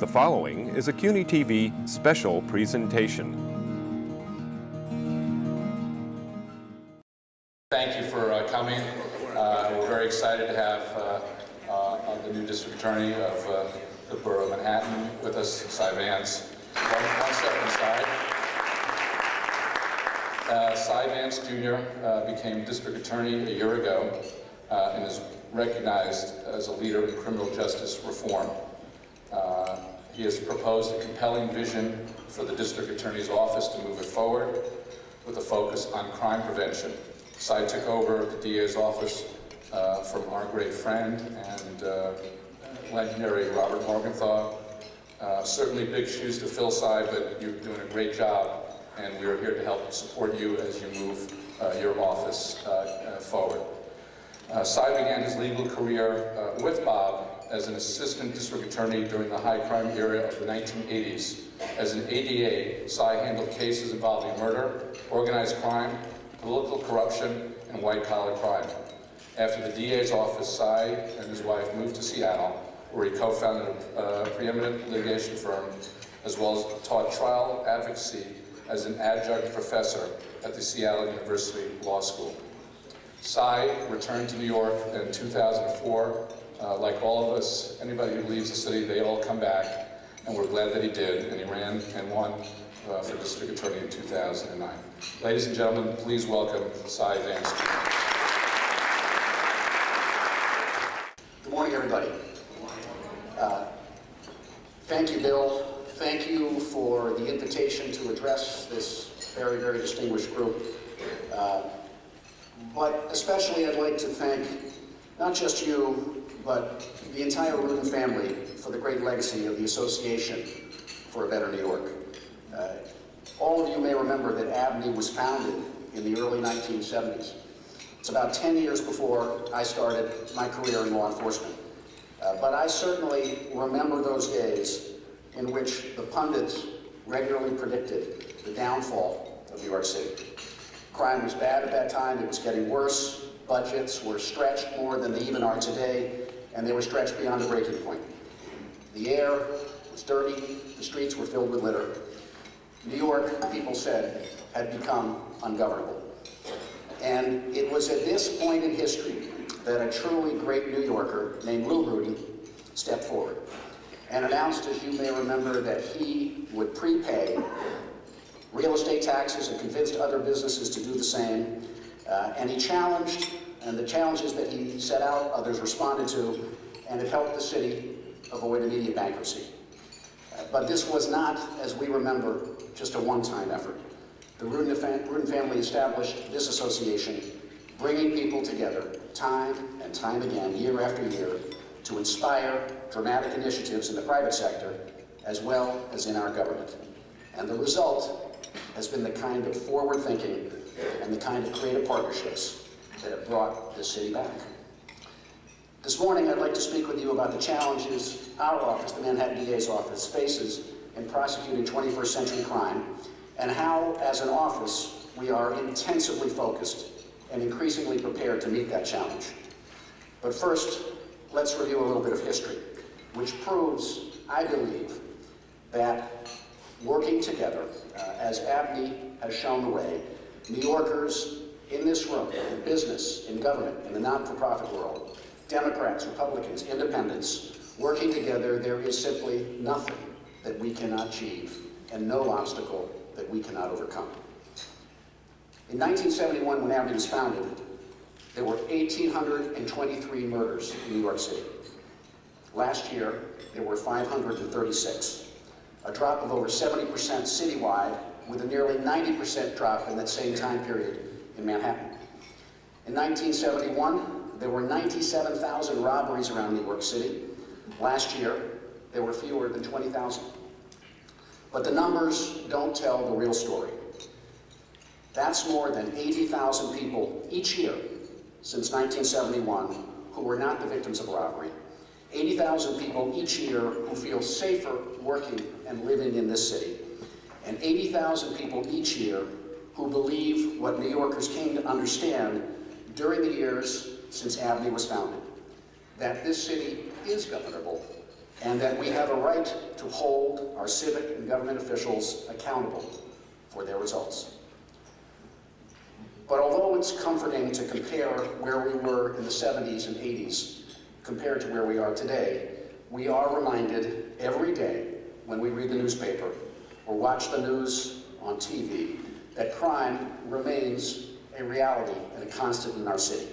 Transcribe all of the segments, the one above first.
The following is a CUNY TV special presentation. Thank you for coming. We're very excited to have the new district attorney of the borough of Manhattan with us, Cy Vance. One step inside. Cy Vance Jr. Became district attorney a year ago and is recognized as a leader in criminal justice reform. He has proposed a compelling vision for the district attorney's office to move it forward with a focus on crime prevention. Cy took over the DA's office from our great friend and legendary Robert Morgenthau. Certainly big shoes to fill, Cy, but you're doing a great job, and we're here to help support you as you move your office forward. Cy began his legal career with Bob as an assistant district attorney during the high crime era of the 1980s. As an ADA, Cy handled cases involving murder, organized crime, political corruption, and white-collar crime. After the DA's office, Cy and his wife moved to Seattle, where he co-founded a preeminent litigation firm, as well as taught trial advocacy as an adjunct professor at the Seattle University Law School. Cy returned to New York in 2004. Like all of us, anybody who leaves the city, they all come back, and we're glad that he did, and he ran and won for district attorney in 2009. Ladies and gentlemen, please welcome Cy Vance. Good morning, everybody. Thank you, Bill. Thank you for the invitation to address this very, very distinguished group. But especially I'd like to thank not just you, but the entire Rudin family for the great legacy of the Association for a Better New York. All of you may remember that ABNY was founded in the early 1970s. It's about 10 years before I started my career in law enforcement. But I certainly remember those days in which the pundits regularly predicted the downfall of New York City. Crime was bad at that time, it was getting worse, budgets were stretched more than they even are today, and they were stretched beyond the breaking point. The air was dirty, the streets were filled with litter. New York, people said, had become ungovernable. And it was at this point in history that a truly great New Yorker named Lou Rudin stepped forward and announced, as you may remember, that he would prepay real estate taxes and convinced other businesses to do the same. And he challenged, and the challenges that he set out, others responded to, and it helped the city avoid immediate bankruptcy. But this was not, as we remember, just a one-time effort. The Rudin family established this association, bringing people together time and time again, year after year, to inspire dramatic initiatives in the private sector, as well as in our government. And the result has been the kind of forward thinking and the kind of creative partnerships that have brought this city back. This morning, I'd like to speak with you about the challenges our office, the Manhattan DA's office, faces in prosecuting 21st century crime, and how, as an office, we are intensively focused and increasingly prepared to meet that challenge. But first, let's review a little bit of history, which proves, I believe, that working together, as ABNY has shown the way, New Yorkers in this room, in business, in government, in the not-for-profit world, Democrats, Republicans, independents, working together, there is simply nothing that we cannot achieve and no obstacle that we cannot overcome. In 1971, when ABNY was founded, there were 1,823 murders in New York City. Last year, there were 536. A drop of over 70% citywide, with a nearly 90% drop in that same time period in Manhattan. In 1971, there were 97,000 robberies around New York City. Last year, there were fewer than 20,000. But the numbers don't tell the real story. That's more than 80,000 people each year since 1971 who were not the victims of robbery. 80,000 people each year who feel safer working and living in this city. And 80,000 people each year who believe what New Yorkers came to understand during the years since ABNY was founded, that this city is governable and that we have a right to hold our civic and government officials accountable for their results. But although it's comforting to compare where we were in the 70s and 80s compared to where we are today, we are reminded every day when we read the newspaper or watch the news on TV that crime remains a reality and a constant in our city.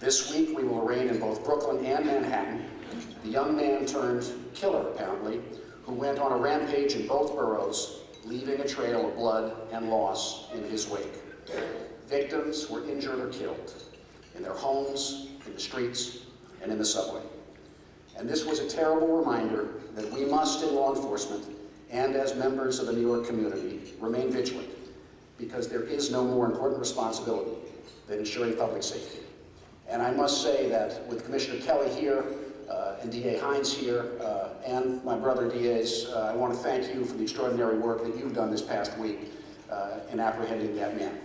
This week we will arraign in both Brooklyn and Manhattan the young man turned killer, apparently, who went on a rampage in both boroughs, leaving a trail of blood and loss in his wake. Victims were injured or killed in their homes, in the streets, and in the subway. And this was a terrible reminder that we must, in law enforcement, and as members of the New York community, remain vigilant, because there is no more important responsibility than ensuring public safety. And I must say that with Commissioner Kelly here, and DA Hines here, and my brother DAs, I want to thank you for the extraordinary work that you've done this past week in apprehending that man.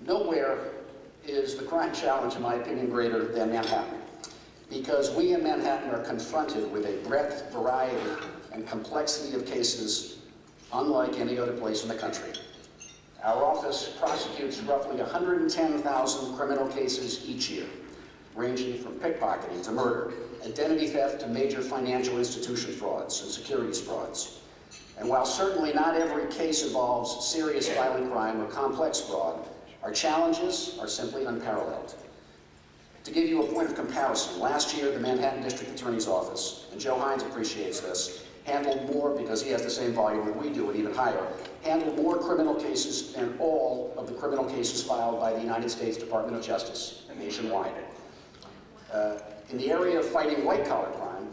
Nowhere is the crime challenge, in my opinion, greater than Manhattan, because we in Manhattan are confronted with a breadth, variety, and complexity of cases unlike any other place in the country. Our office prosecutes roughly 110,000 criminal cases each year, ranging from pickpocketing to murder, identity theft to major financial institution frauds and securities frauds. And while certainly not every case involves serious violent crime or complex fraud, our challenges are simply unparalleled. To give you a point of comparison, last year the Manhattan District Attorney's Office, and Joe Hines appreciates this, handled more, because he has the same volume that we do and even higher, handled more criminal cases than all of the criminal cases filed by the United States Department of Justice nationwide. In the area of fighting white-collar crime,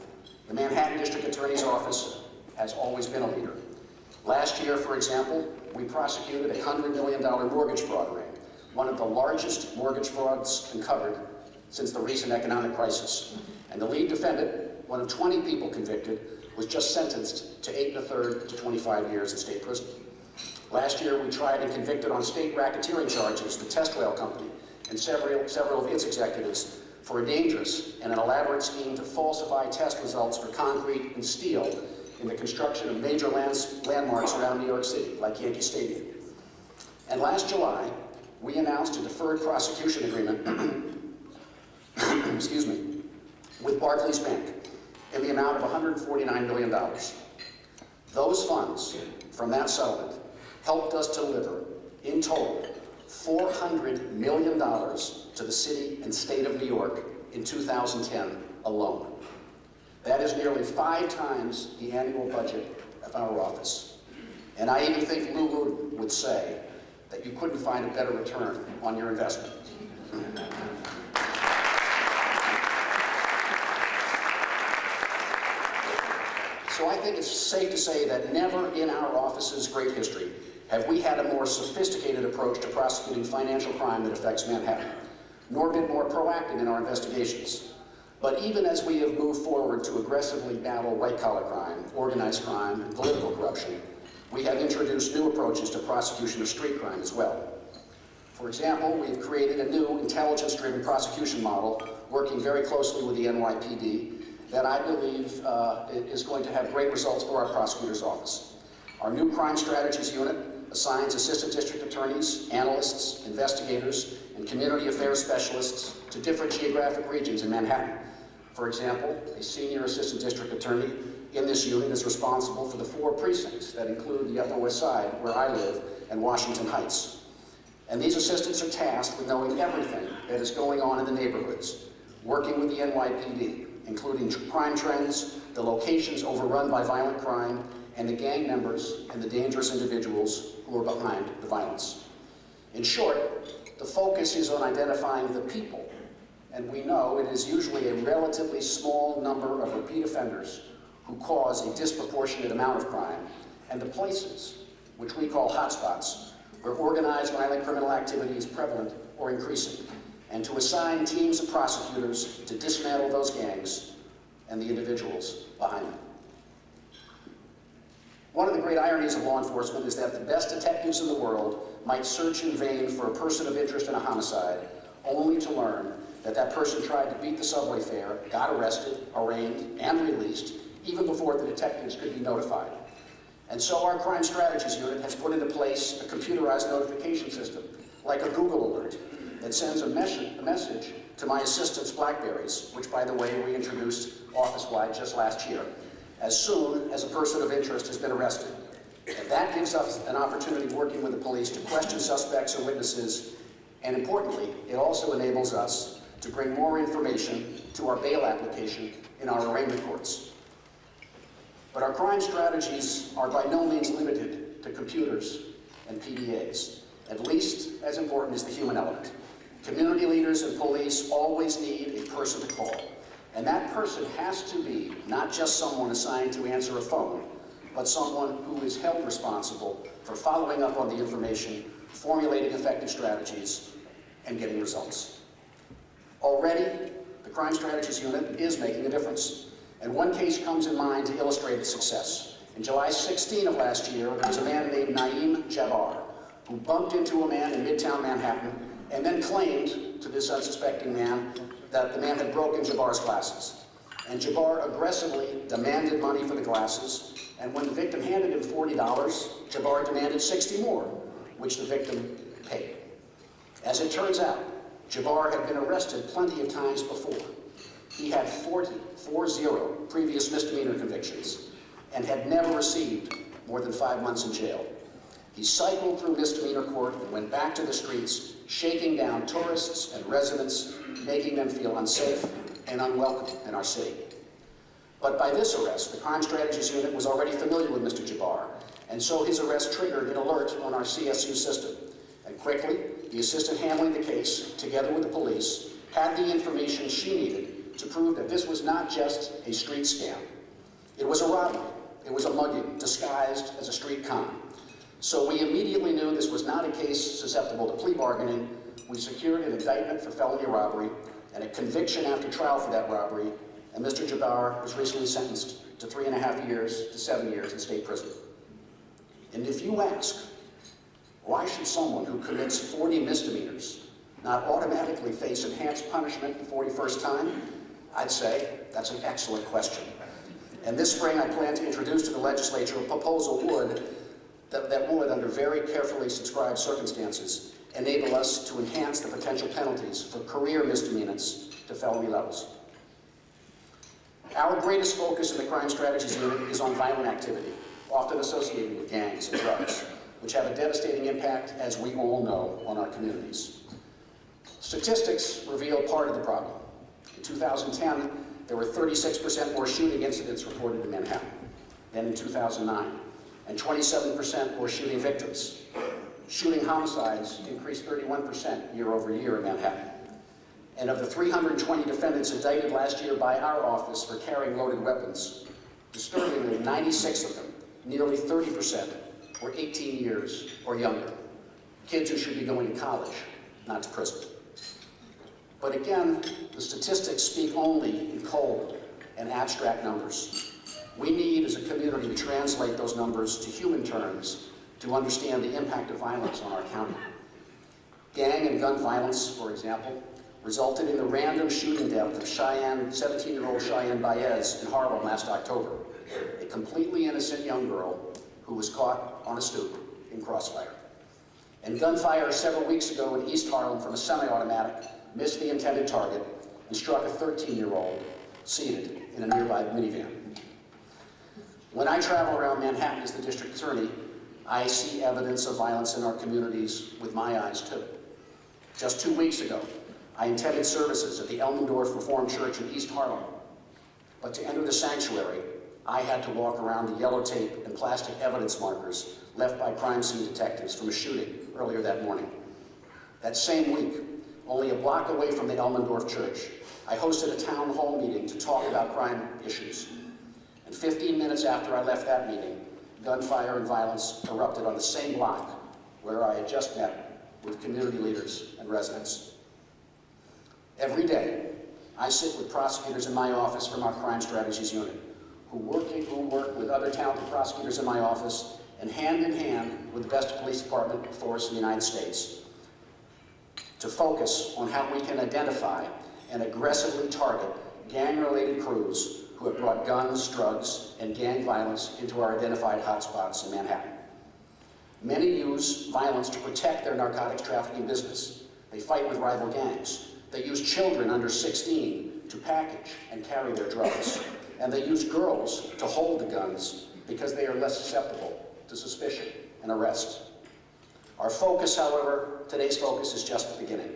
the Manhattan District Attorney's Office has always been a leader. Last year, for example, we prosecuted a $100 million mortgage fraud ring, one of the largest mortgage frauds uncovered since the recent economic crisis. And the lead defendant, one of 20 people convicted, was just sentenced to 8 1/3 to 25 years in state prison. Last year, we tried and convicted on state racketeering charges the Test Rail Company and several of its executives for a dangerous and an elaborate scheme to falsify test results for concrete and steel in the construction of major landmarks around New York City, like Yankee Stadium. And last July, we announced a deferred prosecution agreement excuse me, with Barclays Bank in the amount of $149 million. Those funds from that settlement helped us deliver, in total, $400 million to the city and state of New York in 2010 alone. That is nearly 5 times the annual budget of our office. And I even think Lou Rudin would say that you couldn't find a better return on your investment. So I think it's safe to say that never in our office's great history have we had a more sophisticated approach to prosecuting financial crime that affects Manhattan, nor been more proactive in our investigations. But even as we have moved forward to aggressively battle white-collar crime, organized crime, and political corruption, we have introduced new approaches to prosecution of street crime as well. For example, we've created a new intelligence-driven prosecution model working very closely with the NYPD that I believe is going to have great results for our prosecutor's office. Our new crime strategies unit assigns assistant district attorneys, analysts, investigators, and community affairs specialists to different geographic regions in Manhattan. For example, a senior assistant district attorney in this unit is responsible for the 4 precincts that include the Upper West Side, where I live, and Washington Heights. And these assistants are tasked with knowing everything that is going on in the neighborhoods, working with the NYPD, including crime trends, the locations overrun by violent crime, and the gang members and the dangerous individuals who are behind the violence. In short, the focus is on identifying the people, and we know it is usually a relatively small number of repeat offenders who cause a disproportionate amount of crime, and the places, which we call hotspots, where organized violent criminal activity is prevalent or increasing, and to assign teams of prosecutors to dismantle those gangs and the individuals behind them. One of the great ironies of law enforcement is that the best detectives in the world might search in vain for a person of interest in a homicide, only to learn that that person tried to beat the subway fare, got arrested, arraigned, and released, even before the detectives could be notified. And so our Crime Strategies Unit has put into place a computerized notification system, like a Google alert, that sends a message to my assistant's BlackBerries, which, by the way, we introduced office-wide just last year, as soon as a person of interest has been arrested. And that gives us an opportunity, working with the police, to question suspects or witnesses, and importantly, it also enables us to bring more information to our bail application in our arraignment courts. But our crime strategies are by no means limited to computers and PDAs. At least as important is the human element. Community leaders and police always need a person to call. And that person has to be not just someone assigned to answer a phone, but someone who is held responsible for following up on the information, formulating effective strategies, and getting results. Already, the Crime Strategies Unit is making a difference. And one case comes in mind to illustrate its success. In July 16 of last year, there was a man named Naeem Jabbar who bumped into a man in Midtown Manhattan and then claimed to this unsuspecting man that the man had broken Jabbar's glasses. And Jabbar aggressively demanded money for the glasses, and when the victim handed him $40, Jabbar demanded 60 more, which the victim paid. As it turns out, Jabbar had been arrested plenty of times before. He had 40 previous misdemeanor convictions and had never received more than 5 months in jail. He cycled through misdemeanor court and went back to the streets, shaking down tourists and residents, making them feel unsafe and unwelcome in our city. But by this arrest, the Crime Strategies Unit was already familiar with Mr. Jabbar, and so his arrest triggered an alert on our CSU system. And quickly, the assistant handling the case, together with the police, had the information she needed to prove that this was not just a street scam. It was a robbery. It was a mugging disguised as a street con. So we immediately knew this was not a case susceptible to plea bargaining. We secured an indictment for felony robbery and a conviction after trial for that robbery, and Mr. Jabbar was recently sentenced to 3.5 years to 7 years in state prison. And if you ask, why should someone who commits 40 misdemeanors not automatically face enhanced punishment the 41st time? I'd say that's an excellent question. And this spring I plan to introduce to the legislature a proposal that would, under very carefully subscribed circumstances, enable us to enhance the potential penalties for career misdemeanors to felony levels. Our greatest focus in the Crime Strategies Unit is on violent activity, often associated with gangs and drugs, which have a devastating impact, as we all know, on our communities. Statistics reveal part of the problem. In 2010, there were 36% more shooting incidents reported in Manhattan than in 2009, and 27% more shooting victims. Shooting homicides increased 31% year over year in Manhattan. And of the 320 defendants indicted last year by our office for carrying loaded weapons, disturbingly, 96 of them, nearly 30%, were 18 years or younger. Kids who should be going to college, not to prison. But again, the statistics speak only in cold and abstract numbers. We need, as a community, to translate those numbers to human terms to understand the impact of violence on our county. Gang and gun violence, for example, resulted in the random shooting death of 17-year-old Cheyenne Baez in Harlem last October, a completely innocent young girl who was caught on a stoop in crossfire. And gunfire several weeks ago in East Harlem from a semi-automatic missed the intended target and struck a 13-year-old seated in a nearby minivan. When I travel around Manhattan as the district attorney, I see evidence of violence in our communities with my eyes too. Just 2 weeks ago, I attended services at the Elmendorf Reformed Church in East Harlem. But to enter the sanctuary, I had to walk around the yellow tape and plastic evidence markers left by crime scene detectives from a shooting earlier that morning. That same week, only a block away from the Elmendorf Church, I hosted a town hall meeting to talk about crime issues. And 15 minutes after I left that meeting, gunfire and violence erupted on the same block where I had just met with community leaders and residents. Every day, I sit with prosecutors in my office from our Crime Strategies Unit, who work with other talented prosecutors in my office, and hand in hand with the best police department force in the United States. to focus on how we can identify and aggressively target gang-related crews who have brought guns, drugs, and gang violence into our identified hotspots in Manhattan. Many use violence to protect their narcotics trafficking business. They fight with rival gangs. They use children under 16 to package and carry their drugs. And they use girls to hold the guns because they are less susceptible to suspicion and arrest. Our focus, however, today's focus is just the beginning.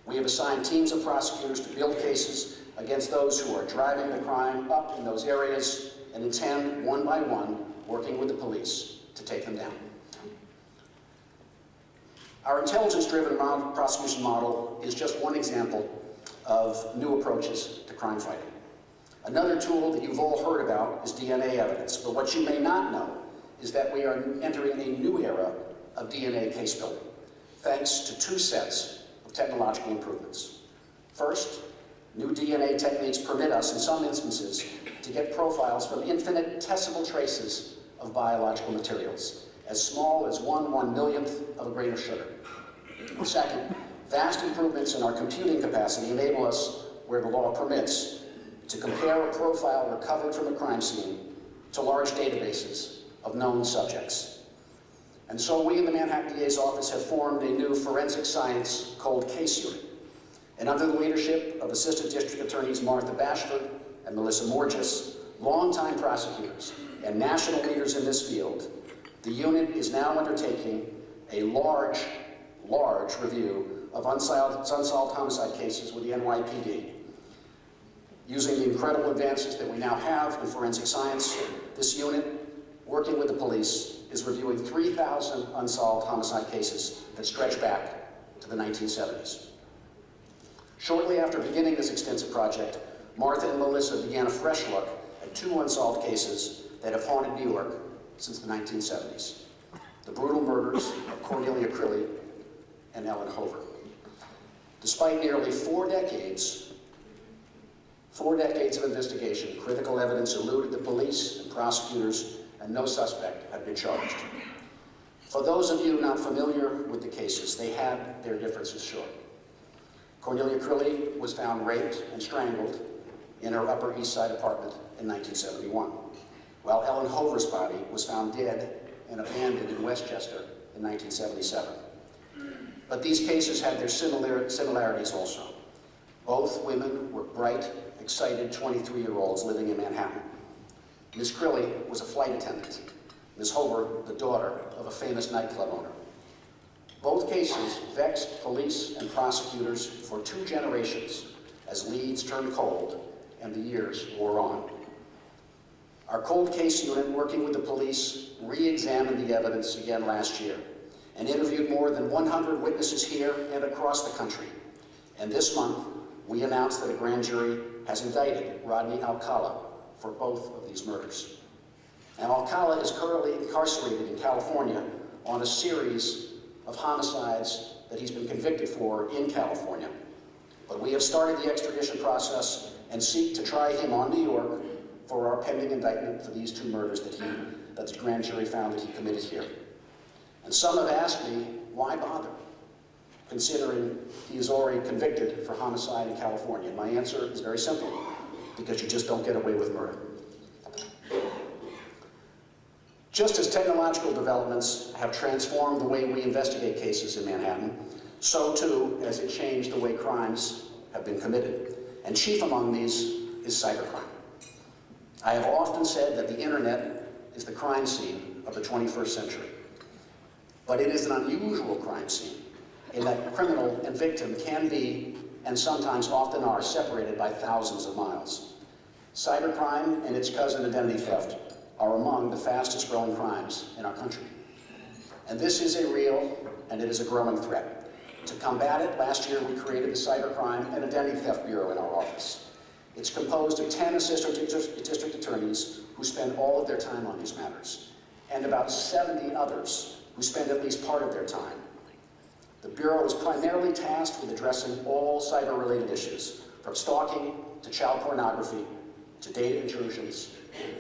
We have assigned teams of prosecutors to build cases against those who are driving the crime up in those areas and intend, one by one, working with the police to take them down. Our intelligence-driven prosecution model is just one example of new approaches to crime fighting. Another tool that you've all heard about is DNA evidence, but what you may not know is that we are entering a new era of DNA case building, thanks to two sets of technological improvements. First, new DNA techniques permit us, in some instances, to get profiles from infinitesimal traces of biological materials, as small as 1/1,000,000th of a grain of sugar. Second, vast improvements in our computing capacity enable us, where the law permits, to compare a profile recovered from a crime scene to large databases of known subjects. And so we in the Manhattan DA's office have formed a new forensic science cold case unit. And under the leadership of Assistant District Attorneys Martha Bashford and Melissa Morges, longtime prosecutors and national leaders in this field, the unit is now undertaking a large review of unsolved homicide cases with the NYPD. Using the incredible advances that we now have in forensic science, this unit, working with the police, is reviewing 3,000 unsolved homicide cases that stretch back to the 1970s. Shortly after beginning this extensive project, Martha and Melissa began a fresh look at two unsolved cases that have haunted New York since the 1970s. The brutal murders of Cornelia Crilly and Ellen Hover. Despite nearly four decades of investigation, critical evidence eluded the police and prosecutors, and no suspect had been charged. For those of you not familiar with the cases, they had their differences short. Cornelia Crilly was found raped and strangled in her Upper East Side apartment in 1971, while Ellen Hover's body was found dead and abandoned in Westchester in 1977. But these cases had their similarities also. Both women were bright, excited 23-year-olds living in Manhattan. Ms. Crilly was a flight attendant. Ms. Hover, the daughter of a famous nightclub owner. Both cases vexed police and prosecutors for 2 generations as leads turned cold and the years wore on. Our cold case unit, working with the police, re-examined the evidence again last year and interviewed more than 100 witnesses here and across the country. And this month, we announced that a grand jury has indicted Rodney Alcala for both of these murders. Now, Alcala is currently incarcerated in California on a series of homicides that he's been convicted for in California. But we have started the extradition process and seek to try him on New York for our pending indictment for these 2 murders that the grand jury found that he committed here. And some have asked me, why bother, considering he is already convicted for homicide in California? And my answer is very simple, because you just don't get away with murder. Just as technological developments have transformed the way we investigate cases in Manhattan, so too has it changed the way crimes have been committed. And chief among these is cybercrime. I have often said that the internet is the crime scene of the 21st century. But it is an unusual crime scene in that criminal and victim can be, and sometimes often are, separated by thousands of miles. Cybercrime and its cousin identity theft are among the fastest growing crimes in our country. And this is a real and it is a growing threat. To combat it, last year we created the Cybercrime and Identity Theft Bureau in our office. It's composed of 10 assistant district attorneys who spend all of their time on these matters, and about 70 others who spend at least part of their time. The Bureau is primarily tasked with addressing all cyber-related issues, from stalking to child pornography, to data intrusions,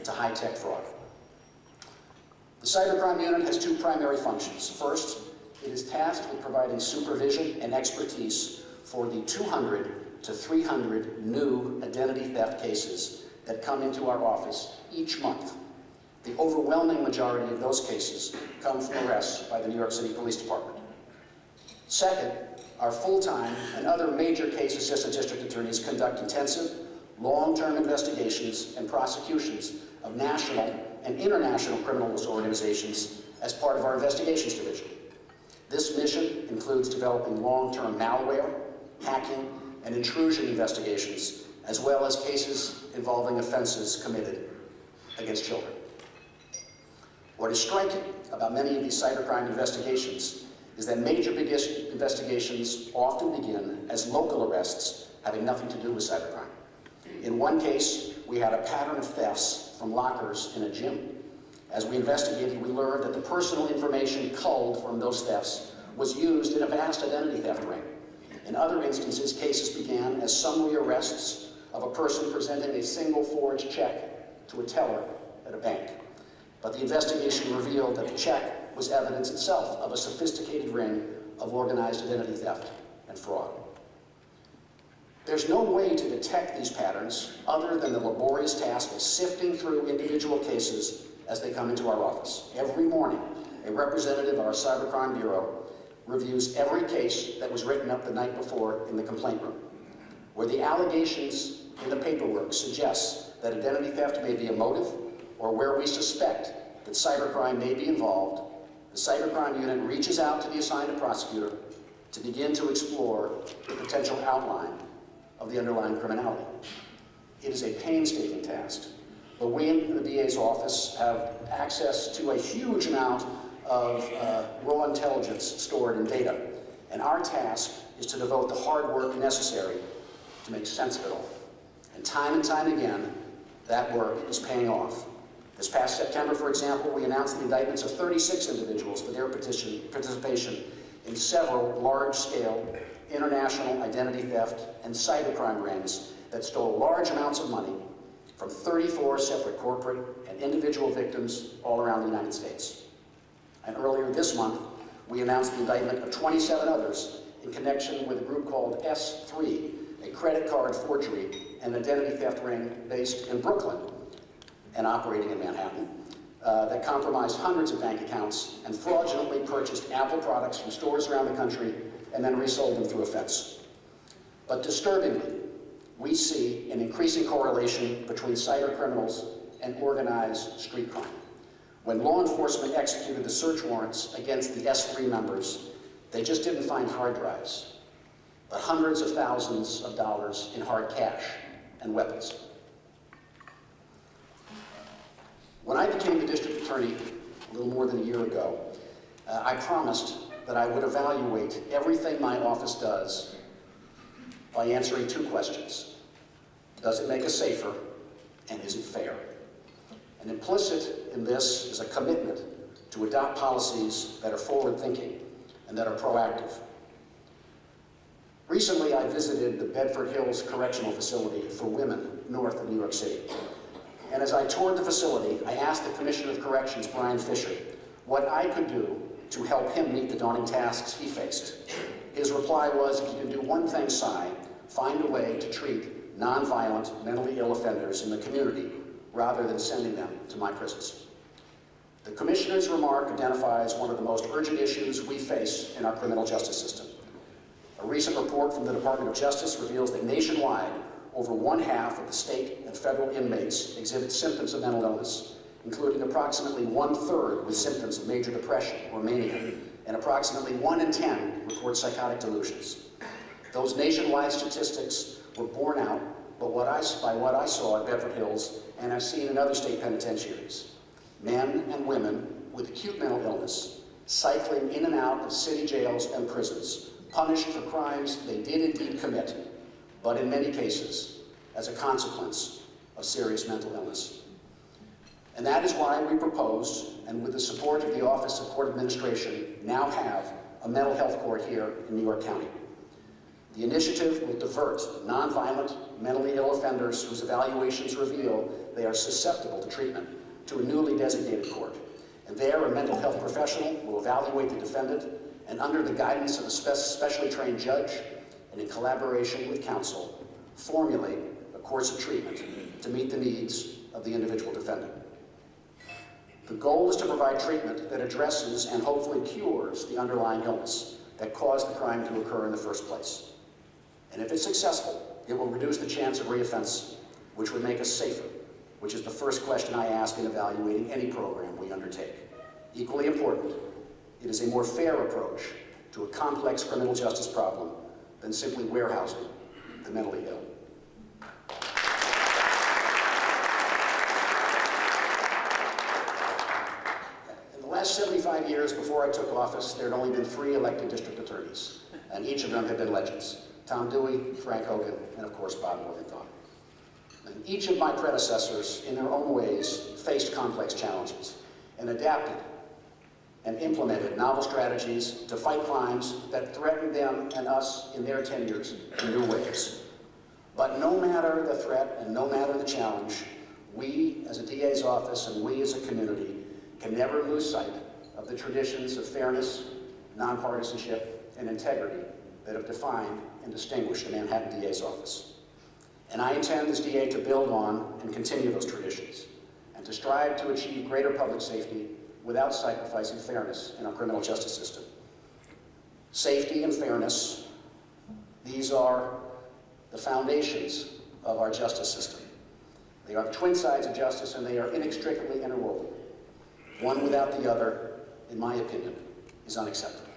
to high-tech fraud. The Cybercrime Unit has 2 primary functions. First, It is tasked with providing supervision and expertise for the 200 to 300 new identity theft cases that come into our office each month. The overwhelming majority of those cases come from arrests by the New York City Police Department. Second, our full-time and other major case assistant district attorneys conduct intensive, long-term investigations and prosecutions of national and international criminal organizations as part of our investigations division. This mission includes developing long-term malware, hacking, and intrusion investigations, as well as cases involving offenses committed against children. What is striking about many of these cybercrime investigations is that major investigations often begin as local arrests having nothing to do with cybercrime. In one case, we had a pattern of thefts from lockers in a gym. As we investigated, we learned that the personal information culled from those thefts was used in a vast identity theft ring. In other instances, cases began as summary arrests of a person presenting a single forged check to a teller at a bank. But the investigation revealed that the check was evidence itself of a sophisticated ring of organized identity theft and fraud. There's no way to detect these patterns other than the laborious task of sifting through individual cases as they come into our office. Every morning, a representative of our Cybercrime Bureau reviews every case that was written up the night before in the complaint room. Where the allegations in the paperwork suggest that identity theft may be a motive, or where we suspect that cybercrime may be involved, the cybercrime unit reaches out to the assigned prosecutor to begin to explore the potential outline of the underlying criminality. It is a painstaking task, but we in the DA's office have access to a huge amount of raw intelligence stored in data, and our task is to devote the hard work necessary to make sense of it all. And time again, that work is paying off. This past September, for example, we announced the indictments of 36 individuals for their participation in several large-scale international identity theft and cybercrime rings that stole large amounts of money from 34 separate corporate and individual victims all around the United States. And earlier this month, we announced the indictment of 27 others in connection with a group called S3, a credit card forgery and identity theft ring based in Brooklyn and operating in Manhattan, that compromised hundreds of bank accounts and fraudulently purchased Apple products from stores around the country and then resold them through a fence. But disturbingly, we see an increasing correlation between cyber criminals and organized street crime. When law enforcement executed the search warrants against the S3 members, they just didn't find hard drives, but hundreds of thousands of dollars in hard cash and weapons. When I became the district attorney a little more than a year ago, I promised that I would evaluate everything my office does by answering two questions. Does it make us safer, and is it fair? And implicit in this is a commitment to adopt policies that are forward-thinking and that are proactive. Recently, I visited the Bedford Hills Correctional Facility for women north of New York City. And as I toured the facility, I asked the Commissioner of Corrections, Brian Fisher, what I could do to help him meet the daunting tasks he faced. His reply was, if you can do one thing, Cy, find a way to treat nonviolent, mentally ill offenders in the community rather than sending them to my prisons. The Commissioner's remark identifies one of the most urgent issues we face in our criminal justice system. A recent report from the Department of Justice reveals that nationwide, over 1/2 of the state and federal inmates exhibit symptoms of mental illness, including approximately 1/3 with symptoms of major depression or mania, and approximately 1 in 10 report psychotic delusions. Those nationwide statistics were borne out by what I saw at Bedford Hills and I've seen in other state penitentiaries. Men and women with acute mental illness cycling in and out of city jails and prisons, punished for crimes they did indeed commit, but in many cases as a consequence of serious mental illness. And that is why we propose, and with the support of the Office of Court Administration, now have a mental health court here in New York County. The initiative will divert nonviolent, mentally ill offenders whose evaluations reveal they are susceptible to treatment to a newly designated court. And there, a mental health professional will evaluate the defendant and under the guidance of a specially trained judge and in collaboration with counsel, formulate a course of treatment to meet the needs of the individual defendant. The goal is to provide treatment that addresses and hopefully cures the underlying illness that caused the crime to occur in the first place. And if it's successful, it will reduce the chance of reoffense, which would make us safer, which is the first question I ask in evaluating any program we undertake. Equally important, it is a more fair approach to a complex criminal justice problem than simply warehousing the mentally ill. In the last 75 years before I took office, there had only been 3 elected district attorneys, and each of them had been legends. Tom Dewey, Frank Hogan, and of course Bob Morgenthau. And each of my predecessors, in their own ways, faced complex challenges and adapted and implemented novel strategies to fight crimes that threatened them and us in their tenures in new ways. But no matter the threat and no matter the challenge, we as a DA's office and we as a community can never lose sight of the traditions of fairness, nonpartisanship, and integrity that have defined and distinguished the Manhattan DA's office. And I intend as DA to build on and continue those traditions, and to strive to achieve greater public safety without sacrificing fairness in our criminal justice system. Safety and fairness, these are the foundations of our justice system. They are the twin sides of justice, and they are inextricably interwoven. One without the other, in my opinion, is unacceptable.